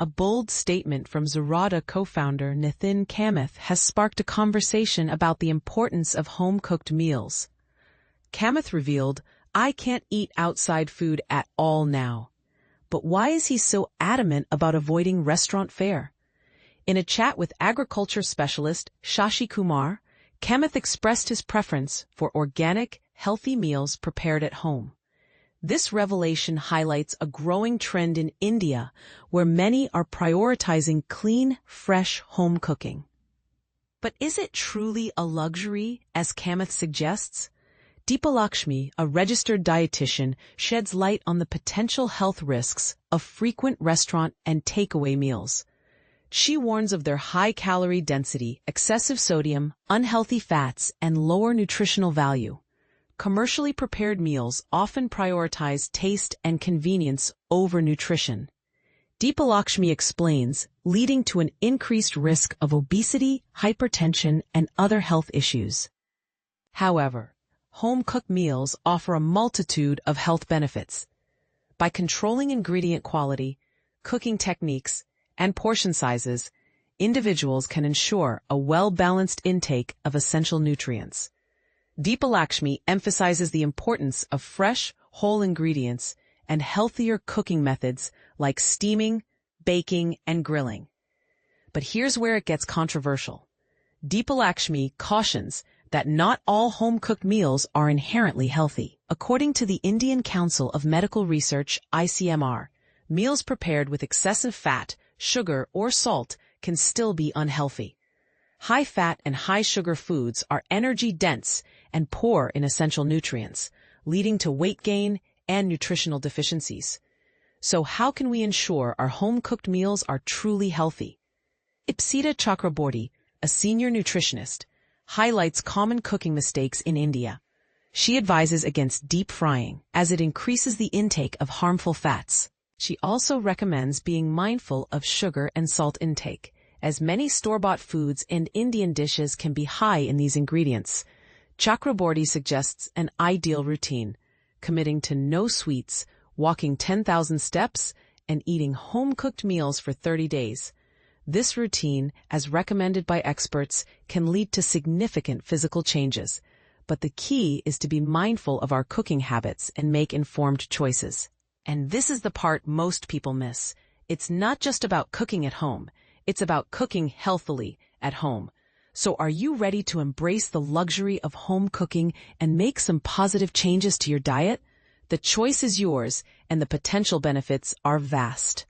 A bold statement from Zurada co-founder Nithin Kamath has sparked a conversation about the importance of home-cooked meals. Kamath revealed, "I can't eat outside food at all now." But why is he so adamant about avoiding restaurant fare? In a chat with agriculture specialist Shashi Kumar, Kamath expressed his preference for organic, healthy meals prepared at home. This revelation highlights a growing trend in India where many are prioritizing clean, fresh home cooking. But is it truly a luxury, as Kamath suggests? Deepalakshmi, a registered dietitian, sheds light on the potential health risks of frequent restaurant and takeaway meals. She warns of their high calorie density, excessive sodium, unhealthy fats, and lower nutritional value. Commercially prepared meals often prioritize taste and convenience over nutrition. Deepalakshmi explains, leading to an increased risk of obesity, hypertension, and other health issues. However, home-cooked meals offer a multitude of health benefits. By controlling ingredient quality, cooking techniques, and portion sizes, individuals can ensure a well-balanced intake of essential nutrients. Deepalakshmi emphasizes the importance of fresh, whole ingredients and healthier cooking methods like steaming, baking, and grilling. But here's where it gets controversial. Deepalakshmi cautions that not all home-cooked meals are inherently healthy. According to the Indian Council of Medical Research, ICMR, meals prepared with excessive fat, sugar, or salt can still be unhealthy. High-fat and high-sugar foods are energy-dense and poor in essential nutrients, leading to weight gain and nutritional deficiencies. So how can we ensure our home-cooked meals are truly healthy? Ipsita Chakraborty, a senior nutritionist, highlights common cooking mistakes in India. She advises against deep frying, as it increases the intake of harmful fats. She also recommends being mindful of sugar and salt intake, as many store-bought foods and Indian dishes can be high in these ingredients. Chakraborty suggests an ideal routine, committing to no sweets, walking 10,000 steps, and eating home-cooked meals for 30 days. This routine, as recommended by experts, can lead to significant physical changes. But the key is to be mindful of our cooking habits and make informed choices. And this is the part most people miss. It's not just about cooking at home. It's about cooking healthily at home. So are you ready to embrace the luxury of home cooking and make some positive changes to your diet? The choice is yours, and the potential benefits are vast.